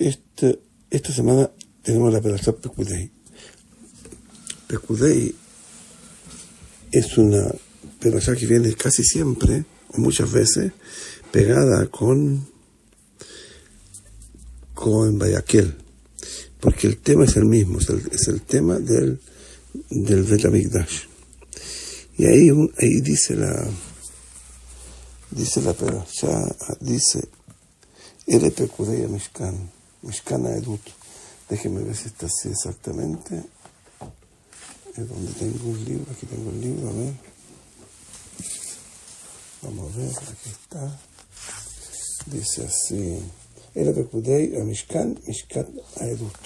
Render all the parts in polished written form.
Esta semana tenemos la Perashat Pekudei. Pekudei es una Perashat que viene casi siempre, o muchas veces, pegada con Vayakhel, porque el tema es el mismo, es el tema del Bet HaMikdash. Y ahí dice la Perashat, dice Ele Pekudei Mishkan Haedut. Déjenme ver si está así exactamente. Es donde tengo un libro, aquí tengo el libro, a ver. Vamos a ver, aquí está. Dice así. Ele Pekudei Mishkan Haedut.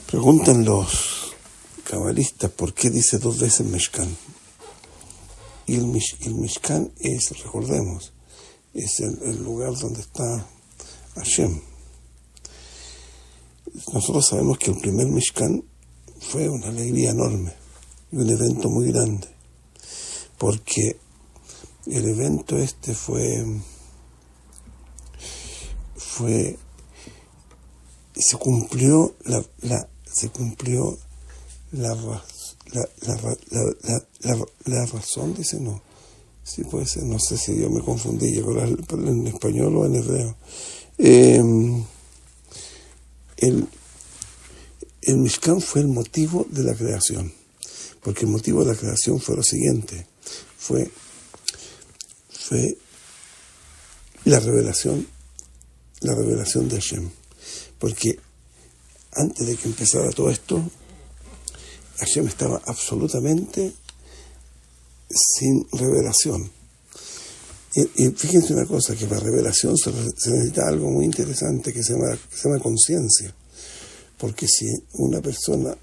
Preguntan los cabalistas por qué dice dos veces Mishkan. Y el Mishkan es, recordemos, es el lugar donde está Hashem. Nosotros sabemos que el primer Mishkan fue una alegría enorme y un evento muy grande, porque el evento se cumplió la razón, dice, no. Sí, puede ser, no sé si yo me confundí, yo en español o en hebreo. El Mishkan fue el motivo de la creación, porque el motivo de la creación fue lo siguiente, fue la revelación de Hashem, porque antes de que empezara todo esto, Hashem estaba absolutamente sin revelación. Y fíjense una cosa, que para revelación se necesita algo muy interesante que se llama conciencia. Porque si una persona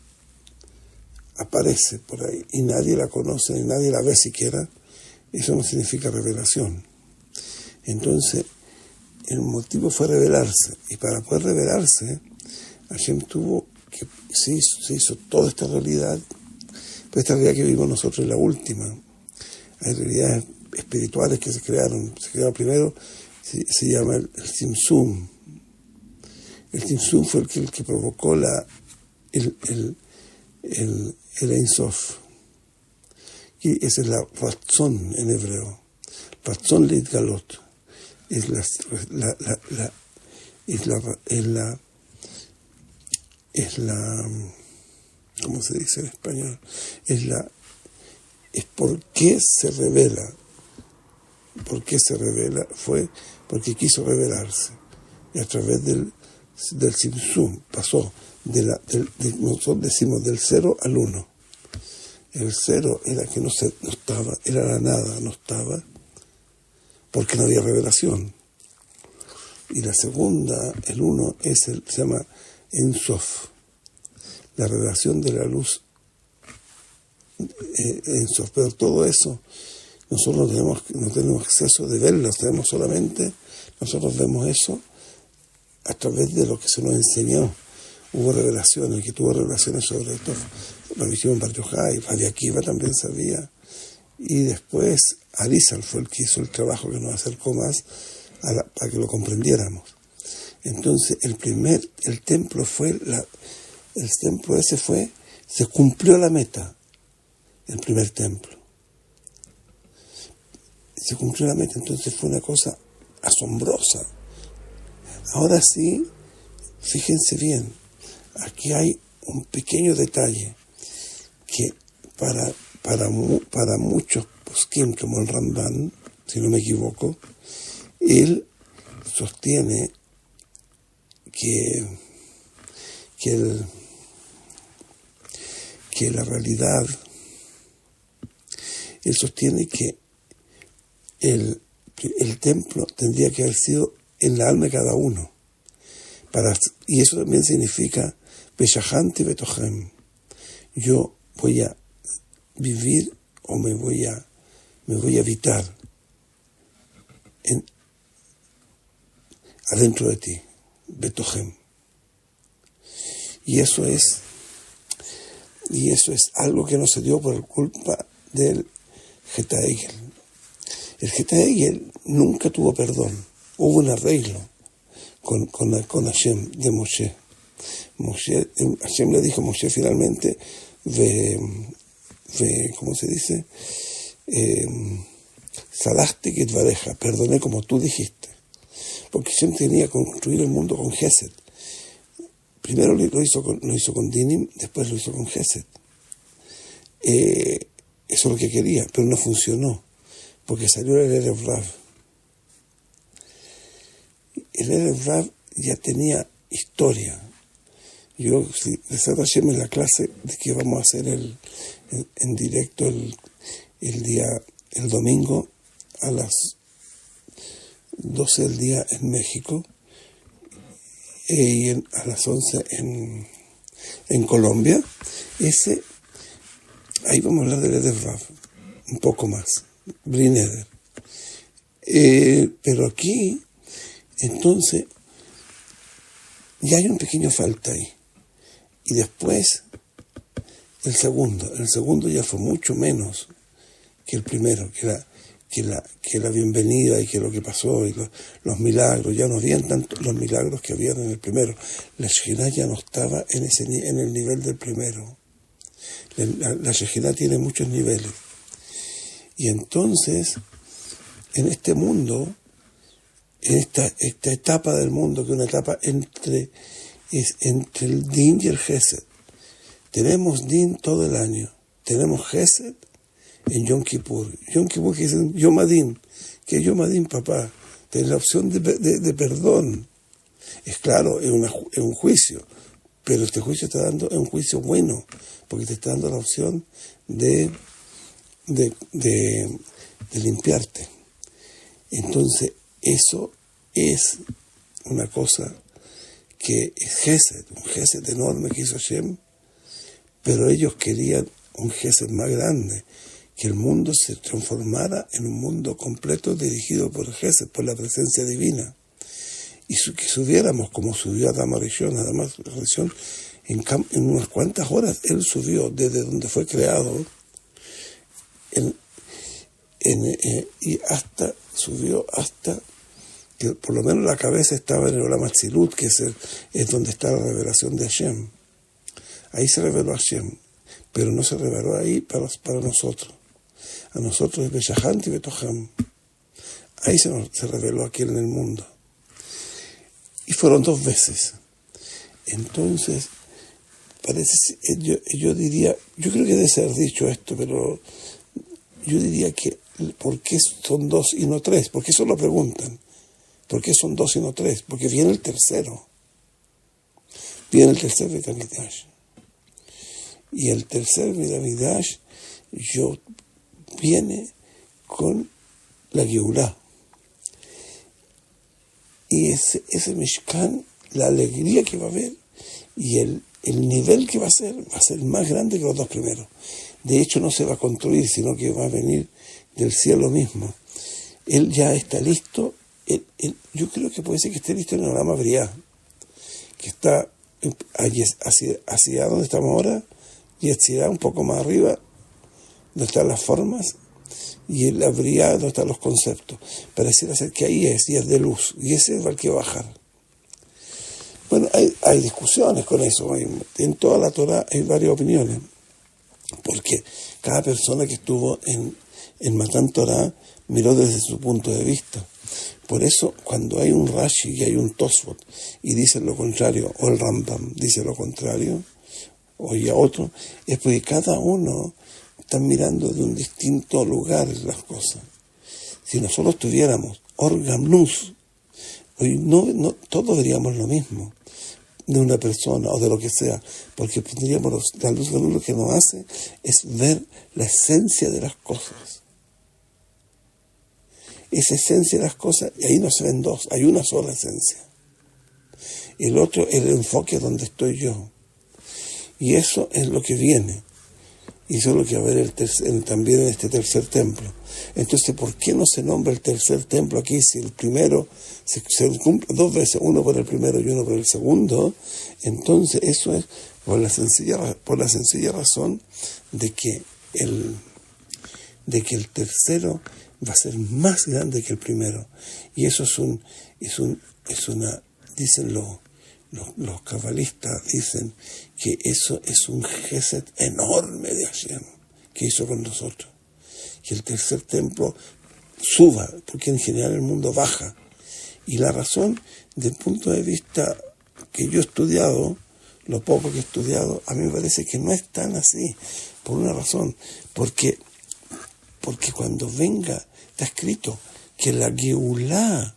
aparece por ahí y nadie la conoce, ni nadie la ve siquiera, eso no significa revelación. Entonces, el motivo fue revelarse. Y para poder revelarse, Hashem se hizo toda esta realidad, pero esta realidad que vivimos nosotros es la última. Hay realidades espirituales que se crearon. Se creó primero, se llama el Tzimtzum. El Tzimtzum fue el que provocó el Ein Sof. Y esa es la Ratzon en hebreo. Ratzon Leitgalot. Es la ¿cómo se dice en español? Es por qué se revela. ¿Por qué se revela? Fue porque quiso revelarse. Y a través del Tzimtzum pasó nosotros decimos del 0 al 1. El 0 era que no estaba, era la nada, no estaba, porque no había revelación. Y la segunda, el 1, se llama Ein Sof, la revelación de la luz Ein Sof. Pero todo eso nosotros no tenemos acceso de verlo, nosotros vemos eso a través de lo que se nos enseñó. Hubo revelaciones, que tuvo revelaciones sobre esto, Rabbi Shimon Bar Yochai, Rabbi Akiva también sabía, y después Arizal fue el que hizo el trabajo que nos acercó más para que lo comprendiéramos. Entonces el templo se cumplió la meta, el primer templo. Se cumplió la meta, entonces fue una cosa asombrosa. Ahora sí, fíjense bien, aquí hay un pequeño detalle que para muchos poskim, como el Ramban, si no me equivoco, él sostiene que la realidad, él sostiene que el templo tendría que haber sido en la alma de cada uno. Y eso también significa Beshahanti Betohem. Yo voy a vivir o me voy a habitar adentro de ti, Betohem. Y eso es algo que no se dio por culpa del Geta Egel. El Geta Egel nunca tuvo perdón, hubo un arreglo. con Hashem, de Moshe. Hashem le dijo a Moshe finalmente, ¿cómo se dice? Salaste que vareja, perdoné como tú dijiste. Porque Hashem tenía que construir el mundo con Gesed. Primero lo hizo con Dinim, después lo hizo con Gesed. Eso es lo que quería, pero no funcionó, porque salió el Erev Rav. El Erev Rav ya tenía historia. Yo, si Besat Hashem, en la clase de que vamos a hacer en directo el domingo a las 12 del día en México y a las 11 en Colombia, ahí vamos a hablar del Erev Rav un poco más, Bli Neder. Pero aquí, entonces, ya hay un pequeño falta ahí. Y después, el segundo ya fue mucho menos que el primero, que la bienvenida y que lo que pasó y los milagros. Ya no habían tanto los milagros que habían en el primero. La Shejinah ya no estaba en el nivel del primero. La Shejinah tiene muchos niveles. Y entonces, en este mundo, en esta etapa del mundo, que es una etapa entre el Din y el Gesed. Tenemos Din todo el año. Tenemos Gesed en Yom Kippur. Yom Kippur, que es Yom Adin. ¿Qué es Yom Adin, papá? Tienes la opción de perdón. Es claro, es un juicio. Pero este juicio está dando, es un juicio bueno, porque te está dando la opción de limpiarte. Entonces, eso es una cosa que es Gesed, un Gesed enorme que hizo Hashem, pero ellos querían un Gesed más grande, que el mundo se transformara en un mundo completo dirigido por Gesed, por la presencia divina, y que subiéramos como subió Adam Arishon. Además, en unas cuantas horas él subió desde donde fue creado y subió hasta que por lo menos la cabeza estaba en el Olam Atzilut, que es donde está la revelación de Hashem. Ahí se reveló Hashem, pero no se reveló ahí para nosotros. A nosotros es Beshahant y Betoham. Ahí se reveló aquí en el mundo. Y fueron 2 veces. Entonces, yo diría, yo creo que debe ser dicho esto, pero yo diría que, ¿por qué son 2 y no 3? ¿Por qué eso lo preguntan? ¿Por qué son 2 y no 3? Porque viene el tercero. Viene el tercer Beit HaMikdash. Y el tercer Beit HaMikdash viene con la Geulah. Y ese Mishkan, la alegría que va a haber y el nivel que va a ser más grande que los 2 primeros. De hecho, no se va a construir, sino que va a venir del cielo mismo. Él ya está listo. Yo creo que puede ser que esté listo en el Olam Briá, que está hacia donde estamos ahora, y Yetzirah un poco más arriba, donde están las formas, y el Briá donde están los conceptos. Pareciera ser que ahí y es de luz, y ese es el que va a bajar. Bueno, hay discusiones con eso. En toda la Torah hay varias opiniones, porque cada persona que estuvo en Matan Torah miró desde su punto de vista. Por eso, cuando hay un Rashi y hay un Tosfot y dicen lo contrario, o el Rambam dice lo contrario, o ya otro, es porque cada uno está mirando de un distinto lugar las cosas. Si nosotros tuviéramos Orgamnus, hoy no todos diríamos lo mismo de una persona o de lo que sea, porque tendríamos la luz lo que nos hace es ver la esencia de las cosas. Esa esencia de las cosas, y ahí no se ven 2, hay una sola esencia. El otro es el enfoque donde estoy yo. Y eso es lo que viene. Y eso es lo que va a haber también en este tercer templo. Entonces, ¿por qué no se nombra el tercer templo aquí si el primero se cumple 2 veces, uno por el primero y uno por el segundo? Entonces, eso es por la sencilla razón de que el tercero va a ser más grande que el primero. Y eso es una dicen los cabalistas, dicen que eso es un gesed enorme de Hashem que hizo con nosotros. Que el tercer templo suba, porque en general el mundo baja. Y la razón, desde el punto de vista que yo he estudiado, lo poco que he estudiado, a mí me parece que no es tan así, por una razón, porque cuando venga, está escrito que la Geulá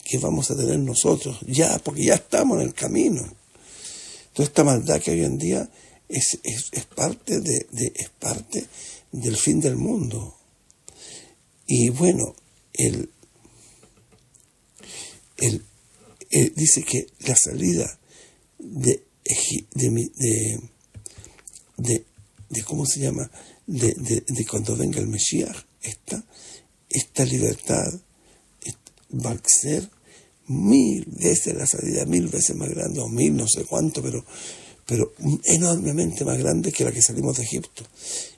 que vamos a tener nosotros, ya, porque ya estamos en el camino. Toda esta maldad que hoy en día es parte es parte del fin del mundo. Y bueno, dice que la salida de ¿cómo se llama? De cuando venga el Mesías, esta libertad va a ser 1000 veces la salida, 1000 veces más grande, o 1000, no sé cuánto, pero enormemente más grande que la que salimos de Egipto.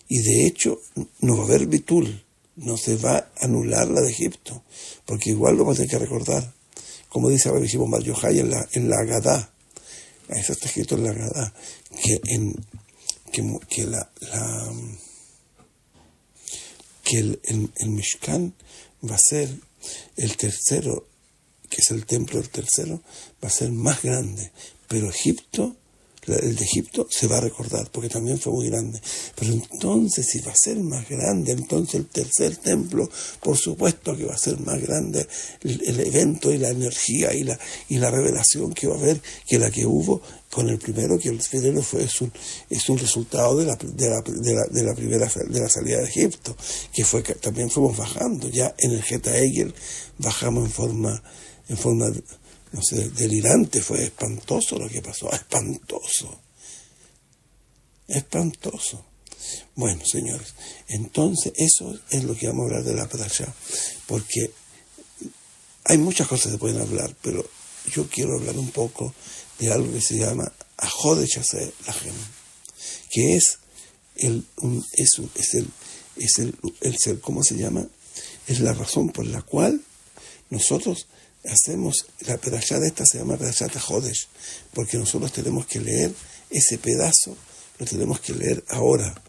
Y de hecho, no va a haber bitul, no se va a anular la de Egipto, porque igual lo vamos a tener que recordar, como dice Rabbi Shimon Bar Yochai en la Agadá. Eso está escrito en la Agadá, que el Mishkan va a ser el tercero, que es el templo del tercero, va a ser más grande, pero el de Egipto se va a recordar, porque también fue muy grande. Pero entonces, si va a ser más grande, entonces el tercer templo, por supuesto que va a ser más grande el evento y la energía y la revelación que va a haber, que la que hubo con el primero, que el primero es un resultado de la salida de Egipto, que también fuimos bajando. Ya en el Geta Egel bajamos en forma no sé, delirante, fue espantoso lo que pasó, espantoso. Bueno, señores, entonces eso es lo que vamos a hablar de la Parashá, porque hay muchas cosas que pueden hablar, pero yo quiero hablar un poco de algo que se llama Ajodesh Aseh Lachem, que es ¿cómo se llama? Es la razón por la cual nosotros hacemos la perashá de esta, se llama Perashat HaJodesh, porque nosotros tenemos que leer ese pedazo, lo tenemos que leer ahora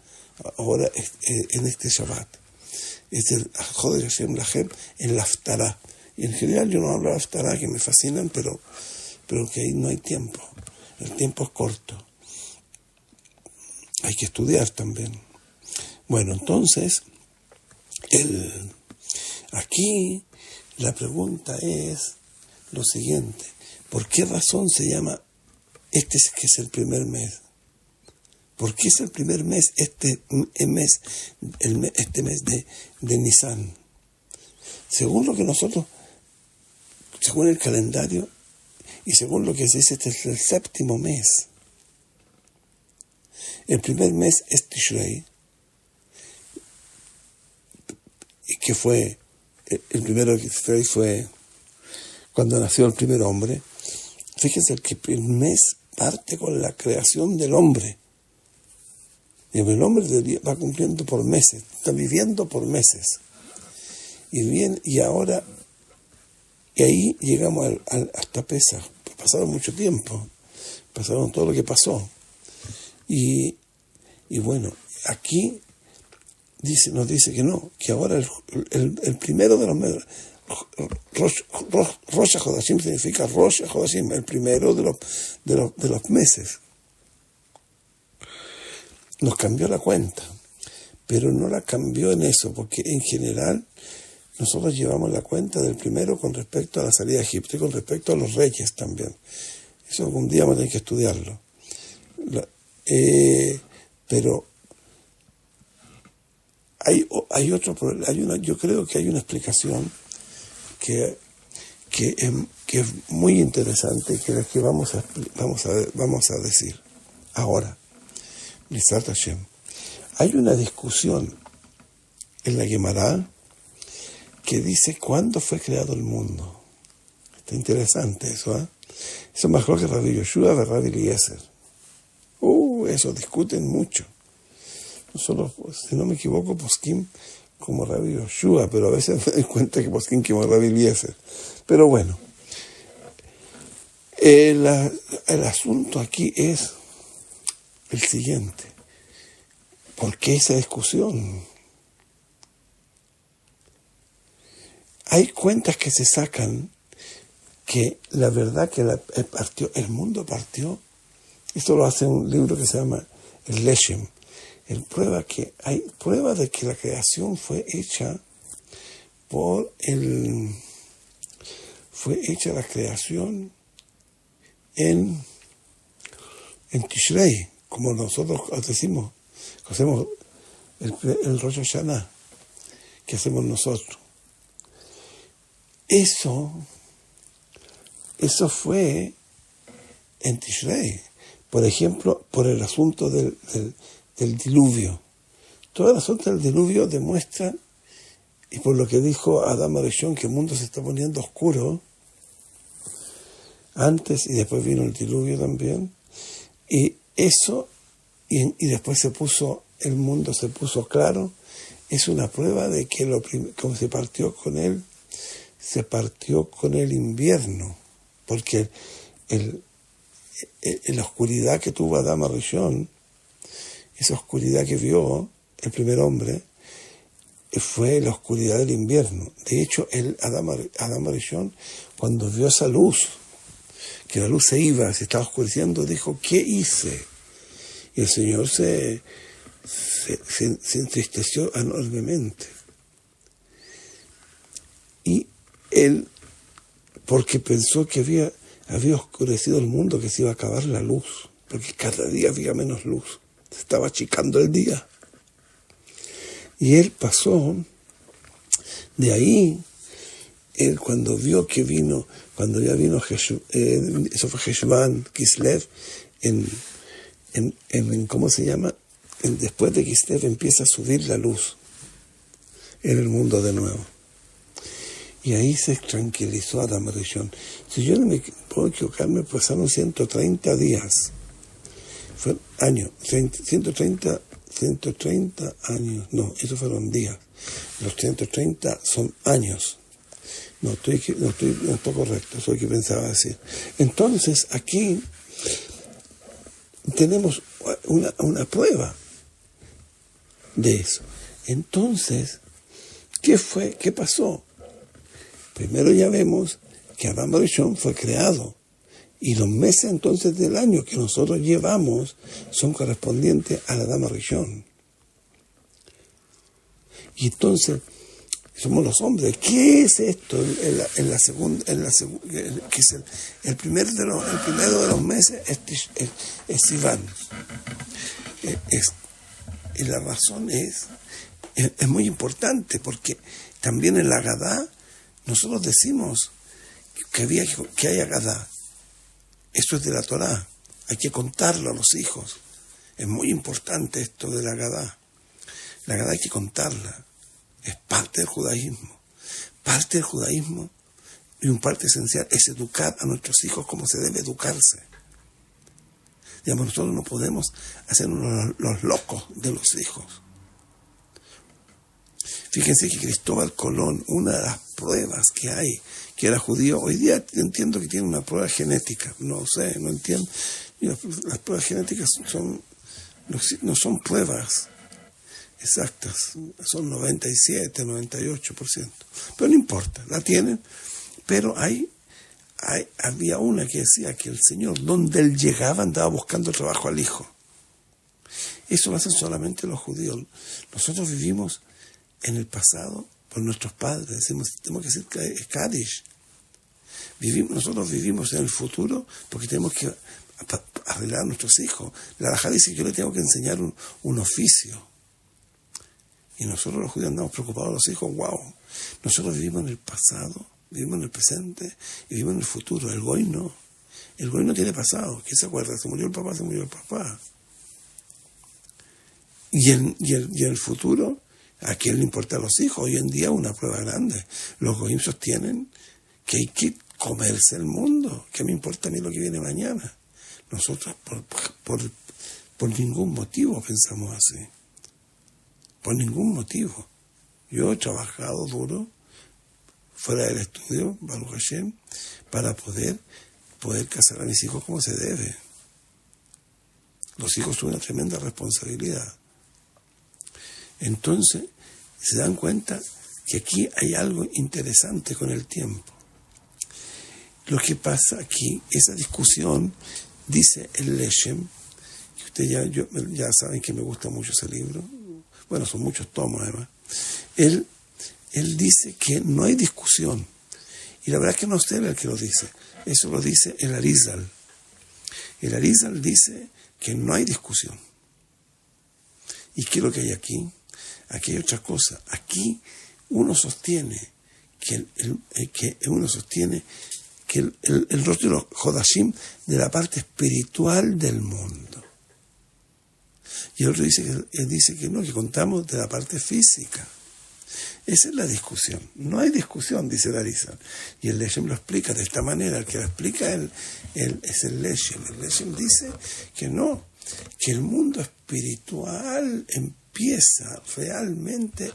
en este Shabbat. Es el HaJodesh Hashem Lachem en la Haftarah. Y en general yo no hablo de Haftarah, que me fascinan, pero que ahí no hay tiempo. El tiempo es corto. Hay que estudiar también. Bueno, entonces, aquí la pregunta es lo siguiente: ¿por qué razón se llama que es el primer mes? ¿Por qué es el primer mes este mes de Nisan? Según el calendario y según lo que se dice, este es el séptimo mes. El primer mes es Tishrei, que fue el primero que fue cuando nació el primer hombre. Fíjense que el mes parte con la creación del hombre. Y el hombre va cumpliendo por meses, está viviendo por meses. Y ahí llegamos hasta Pesaj. Pasaron mucho tiempo, pasaron todo lo que pasó. Y bueno, aquí nos dice que no, que ahora el primero de los meses, Rosh HaJodashim significa Rosh HaJodashim, el primero de los meses. Nos cambió la cuenta, pero no la cambió en eso, porque en general nosotros llevamos la cuenta del primero con respecto a la salida de Egipto y con respecto a los reyes también. Eso algún día vamos a tener que estudiarlo. Pero hay otro problema. Yo creo que hay una explicación que es muy interesante, que es la que vamos a decir ahora. B'ezrat Hashem. Hay una discusión en la Gemara que dice cuándo fue creado el mundo. Está interesante eso, ¿eh? Eso es mejor que Rabbi Yoshua y Rabbi Eliezer. Eso discuten mucho. No solo, si no me equivoco, poskim como Rabbi Yoshua, pero a veces me doy cuenta que poskim como Rabbi Eliezer. Pero bueno, El asunto aquí es el siguiente. ¿Por qué esa discusión? Hay cuentas que se sacan que la verdad que el mundo partió. Esto lo hace un libro que se llama el Leshem. Hay prueba de que la creación fue hecha la creación en Tishrei, como nosotros decimos, hacemos el Rosh Hashanah, que hacemos nosotros. Eso fue en Tishrei. Por ejemplo, por el asunto del diluvio. Todo el asunto del diluvio demuestra, y por lo que dijo Adam Arishon, que el mundo se está poniendo oscuro, antes y después vino el diluvio también, y eso, y después el mundo se puso claro, es una prueba de que como se partió con el invierno, porque la oscuridad que tuvo Adam Arishon, esa oscuridad que vio el primer hombre, fue la oscuridad del invierno. De hecho, Adam Arishon, cuando vio esa luz, que la luz se estaba oscureciendo, dijo, ¿qué hice? Y el Señor se entristeció enormemente. Y él, porque pensó que había oscurecido el mundo, que se iba a acabar la luz, porque cada día había menos luz, se estaba achicando el día. Y él pasó de ahí, él cuando ya vino eso fue Heshvan, Kislev, ¿cómo se llama? Después de Kislev empieza a subir la luz en el mundo de nuevo. Y ahí se tranquilizó Adam Arishon. Si yo no me puedo equivocarme, pasaron 130 días. Fue años, 130 años. No, esos fueron días. Los 130 son años. No está correcto, eso es lo que pensaba decir. Entonces, aquí tenemos una prueba de eso. Entonces, ¿qué pasó? Primero ya vemos que Adam Arishon fue creado y los meses entonces del año que nosotros llevamos son correspondientes a Adam Arishon. Y entonces somos los hombres. ¿Qué es esto? Que es el primero de los meses es Sivan. Y la razón es muy importante porque también en la Agadá nosotros decimos que hay Agadá. Eso es de la Torá. Hay que contarlo a los hijos. Es muy importante esto de la Agadá. La Agadá hay que contarla. Es parte del judaísmo. Parte del judaísmo y un parte esencial es educar a nuestros hijos como se debe educarse. Digamos, nosotros no podemos hacernos los locos de los hijos. Fíjense que Cristóbal Colón, una de las pruebas que hay, que era judío, hoy día entiendo que tiene una prueba genética, no sé, no entiendo. Las pruebas genéticas no son pruebas exactas, son 97, 98%, pero no importa, la tienen, pero había una que decía que el Señor, donde Él llegaba, andaba buscando el trabajo al hijo. Eso lo hacen solamente los judíos. Nosotros vivimos en el pasado por nuestros padres, decimos, tenemos que decir Kaddish. Nosotros vivimos en el futuro porque tenemos que arreglar a nuestros hijos. La halajá dice que yo le tengo que enseñar un oficio. Y nosotros los judíos andamos preocupados de los hijos, wow. Nosotros vivimos en el pasado, vivimos en el presente y vivimos en el futuro. El goy no. El goy no tiene pasado. ¿Quién se acuerda? Se murió el papá. Y en el futuro, ¿a quién le importa a los hijos? Hoy en día una prueba grande. Los goyim sostienen que hay que comerse el mundo. ¿Qué me importa a mí lo que viene mañana? Nosotros por ningún motivo pensamos así. Por ningún motivo. Yo he trabajado duro fuera del estudio, Baruch Hashem, para poder poder casar a mis hijos como se debe. Los hijos son una tremenda responsabilidad. Entonces, se dan cuenta que aquí hay algo interesante con el tiempo. Lo que pasa aquí, esa discusión, dice el Leshem, que ustedes ya saben que me gusta mucho ese libro, bueno, son muchos tomos además, él dice que no hay discusión, y la verdad es que no es él el que lo dice, eso lo dice el Arizal. El Arizal dice que no hay discusión. ¿Y qué es lo que hay aquí? Aquí hay otra cosa. Aquí uno sostiene que el rostro de los Jodashim de la parte espiritual del mundo. Y el otro dice que no, que contamos de la parte física. Esa es la discusión. No hay discusión, dice el Arizal. Y el Leshem lo explica de esta manera. El que lo explica es el Leshem. El Leshem dice que no, que el mundo espiritual empieza realmente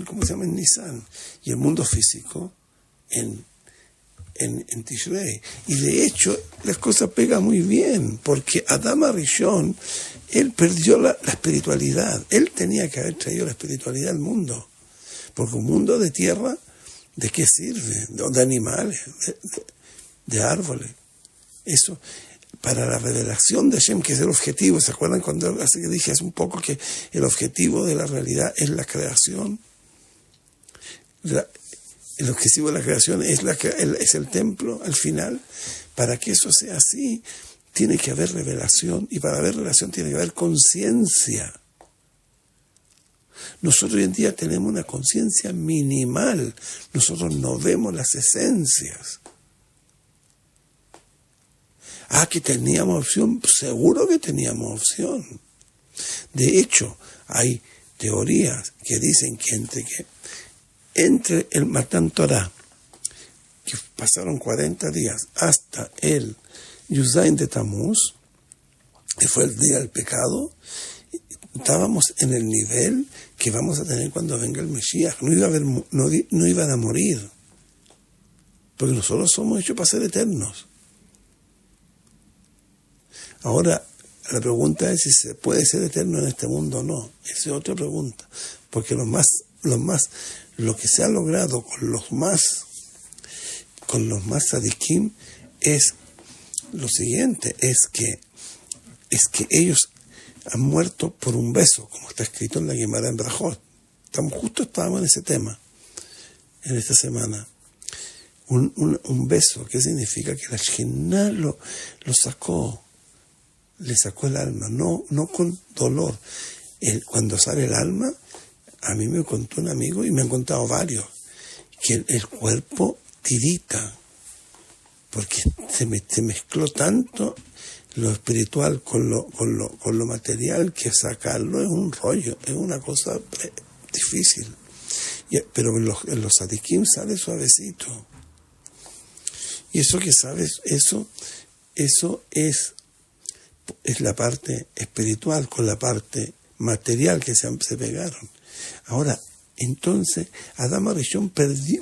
¿cómo se llama? En Nisan, y el mundo físico en Tishrei. Y de hecho las cosas pegan muy bien, porque Adam Arishon, él perdió la espiritualidad. Él tenía que haber traído la espiritualidad al mundo, porque un mundo de tierra, ¿de qué sirve? De animales, de árboles. Eso para la revelación de Hashem, que es el objetivo. ¿Se acuerdan cuando dije hace un poco que el objetivo de la realidad es la creación? El objetivo de la creación es el templo al final. Para que eso sea así, tiene que haber revelación, y para haber revelación tiene que haber conciencia. Nosotros hoy en día tenemos una conciencia minimal. Nosotros no vemos las esencias. Que teníamos opción, seguro que teníamos opción. De hecho, hay teorías que dicen que entre el Matan Torah, que pasaron 40 días, hasta el Yuzain de Tamuz, que fue el día del pecado, estábamos en el nivel que vamos a tener cuando venga el Mesías. No iban a morir, porque nosotros somos hechos para ser eternos. Ahora, la pregunta es si se puede ser eterno en este mundo o no. Esa es otra pregunta. Porque lo que se ha logrado con los más tzadikim es lo siguiente, es que ellos han muerto por un beso, como está escrito en la Gemara en Brajot. Estábamos en ese tema, en esta semana. Un beso, ¿qué significa? Que la Shekhinah lo sacó. Le sacó el alma, no con dolor. Cuando sale el alma, a mí me contó un amigo, y me han contado varios, que el cuerpo tirita, porque se mezcló tanto lo espiritual con lo material, que sacarlo es un rollo, es una cosa difícil. Pero en los tzadikim sale suavecito. Y eso que sabes, eso es la parte espiritual con la parte material que se pegaron. Ahora, entonces, Adam Arishon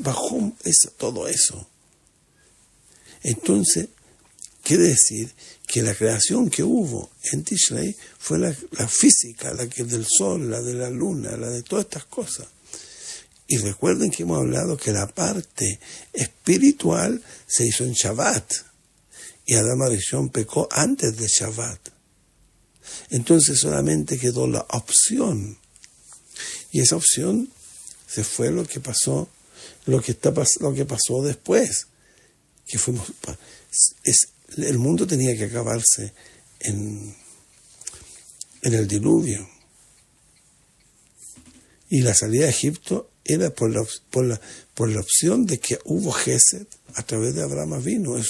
bajó todo eso. Entonces, quiere decir que la creación que hubo en Tishrei fue la física, la que del sol, la de la luna, la de todas estas cosas. Y recuerden que hemos hablado que la parte espiritual se hizo en Shabbat. Y Adam Arishon pecó antes de Shabbat. Entonces solamente quedó la opción. Y esa opción se fue lo que pasó después. Que el mundo tenía que acabarse en el diluvio. Y la salida de Egipto era por la opción de que hubo Gesed a través de Abraham Avinu. La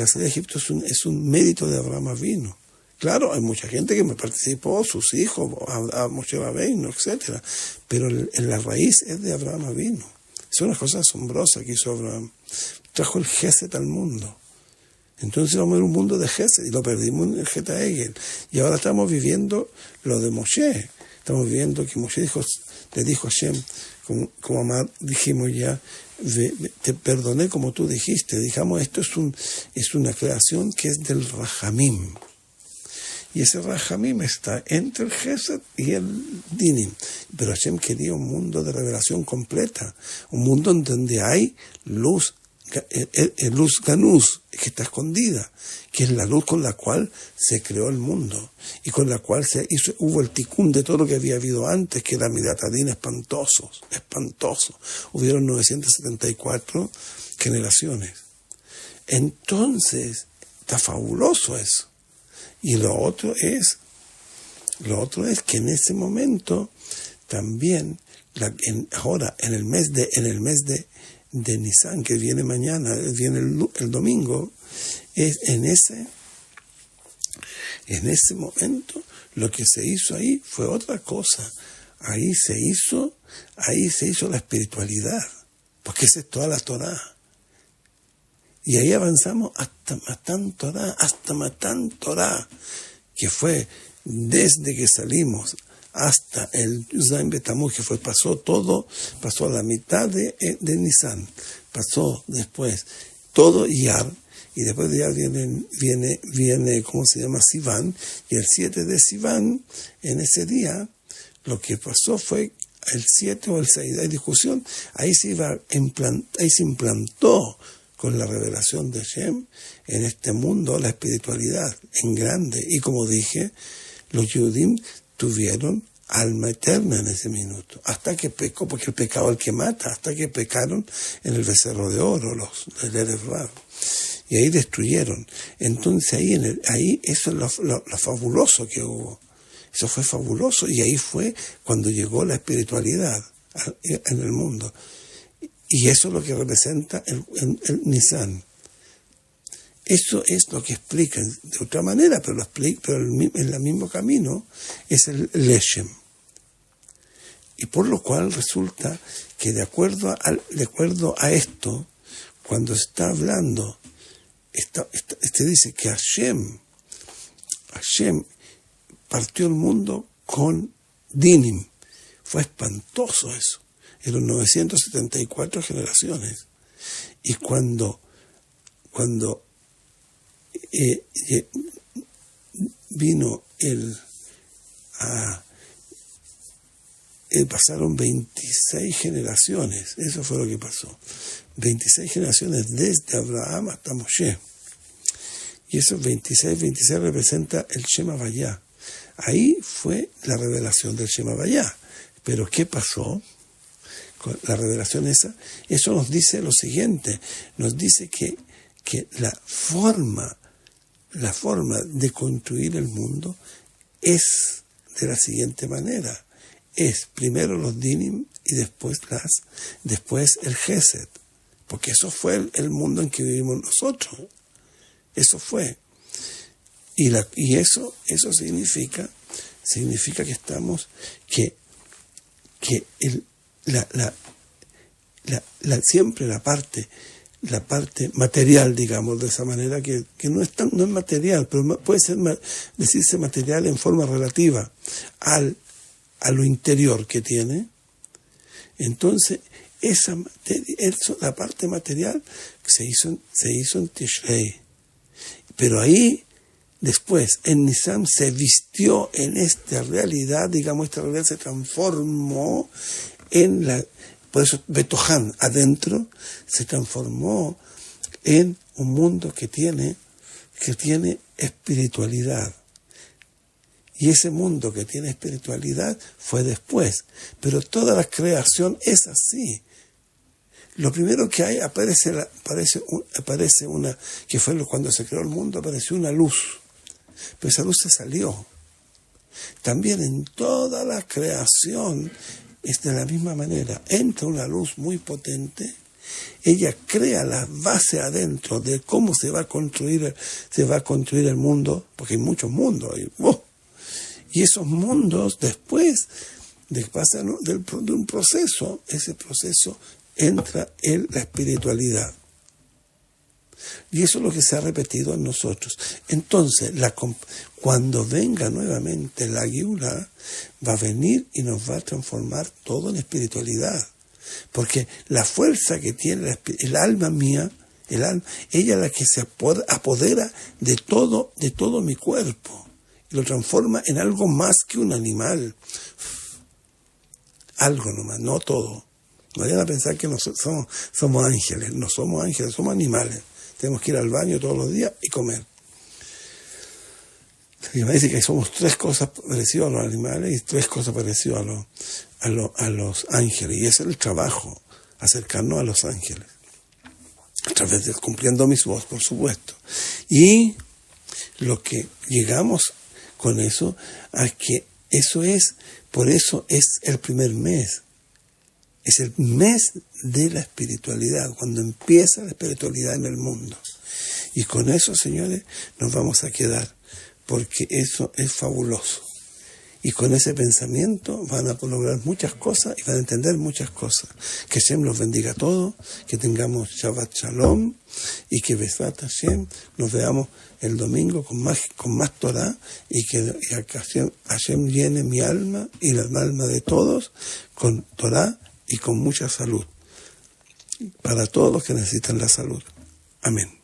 salida de Egipto es un mérito de Abraham Avinu. Claro, hay mucha gente que me participó, sus hijos, a Moshe Rabbeinu, etc. Pero en la raíz es de Abraham Avinu. Es una cosa asombrosa que hizo Abraham. Trajo el Gesed al mundo. Entonces vamos a ver un mundo de Gesed, y lo perdimos en el Geta Egel. Y ahora estamos viviendo lo de Moshe. Estamos viviendo que Moshe le dijo a Hashem, como dijimos ya, te perdoné como tú dijiste. Digamos, esto es una creación que es del Rahamim. Y ese Rahamim está entre el Gesed y el Dinim. Pero Hashem quería un mundo de revelación completa, un mundo en donde hay luz, luz ganús, que está escondida, que es la luz con la cual se creó el mundo y con la cual hubo el tikkun de todo lo que había habido antes, que era Midatadin espantoso. Hubieron 974 generaciones. Entonces, está fabuloso eso. Y lo otro es que en ese momento también, ahora en el mes de Nisan, que viene mañana, viene el domingo, en ese momento lo que se hizo ahí fue otra cosa. Ahí se hizo la espiritualidad, porque esa es toda la Torá. Y ahí avanzamos hasta Matan Torá, que fue desde que salimos hasta el Zain Betamuz, que pasó a la mitad de Nisan, pasó después todo Iyar, y después de Iyar viene ¿cómo se llama? Sivan, y el 7 de Sivan, en ese día, lo que pasó fue el 7 o el 6, hay discusión, ahí se implantó con la revelación de Hashem en este mundo la espiritualidad en grande. Y como dije, los Yudim tuvieron alma eterna en ese minuto, hasta que pecó, porque el pecado es el que mata, hasta que pecaron en el becerro de oro, el Erev Rav, y ahí destruyeron. Entonces ahí eso es lo fabuloso que hubo. Eso fue fabuloso, y ahí fue cuando llegó la espiritualidad en el mundo. Y eso es lo que representa el Nisan. Eso es lo que explica de otra manera, pero en el mismo camino es el Leshem. Y por lo cual resulta que de acuerdo a esto, cuando se está hablando, dice que Hashem partió el mundo con Dinim. Fue espantoso eso. Eran 974 generaciones. Y cuando vino pasaron 26 generaciones, eso fue lo que pasó. 26 generaciones desde Abraham hasta Moshe. Y esos 26 representa el Shema Vayá. Ahí fue la revelación del Shema Vayá. Pero ¿qué pasó con la revelación esa? Eso nos dice lo siguiente, nos dice que la forma de construir el mundo es de la siguiente manera. Es primero los dinim y después el Gesed. Porque eso fue el mundo en que vivimos nosotros. Eso fue. Y eso significa que estamos, siempre la parte material, digamos, de esa manera, que no es material, pero puede decirse material en forma relativa a lo interior que tiene. Entonces, la parte material se hizo en Tishrei. Pero ahí, después, en Nisan se vistió en esta realidad, digamos, esta realidad se transformó por eso Betohan, adentro, se transformó en un mundo que tiene espiritualidad. Y ese mundo que tiene espiritualidad fue después. Pero toda la creación es así. Lo primero que hay, aparece una, que fue cuando se creó el mundo, apareció una luz. Pero esa luz se salió. También en toda la creación es de la misma manera. Entra una luz muy potente, ella crea la base adentro de cómo se va a construir el mundo, porque hay muchos mundos. Y esos mundos después pasan de un proceso, ese proceso entra en la espiritualidad. Y eso es lo que se ha repetido en nosotros. Entonces, cuando venga nuevamente la Geulá, va a venir y nos va a transformar todo en espiritualidad. Porque la fuerza que tiene el alma mía, ella es la que se apodera de todo mi cuerpo y lo transforma en algo más que un animal. Algo nomás, no todo. No vayan a pensar que somos ángeles. No somos ángeles, somos animales. Tenemos que ir al baño todos los días y comer. Y me dice que somos 3 cosas parecidas a los animales y 3 cosas parecidas a los ángeles. Y ese es el trabajo, acercarnos a los ángeles. A través de cumpliendo mis voz, por supuesto. Y lo que llegamos con eso, a que por eso es el primer mes. Es el mes de la espiritualidad, cuando empieza la espiritualidad en el mundo. Y con eso, señores, nos vamos a quedar, porque eso es fabuloso. Y con ese pensamiento van a lograr muchas cosas y van a entender muchas cosas. Que Hashem los bendiga a todos, que tengamos Shabbat Shalom y que Besat Hashem nos veamos el domingo con más Torah y que Hashem llene mi alma y la alma de todos con Torah y con mucha salud. Para todos los que necesitan la salud. Amén.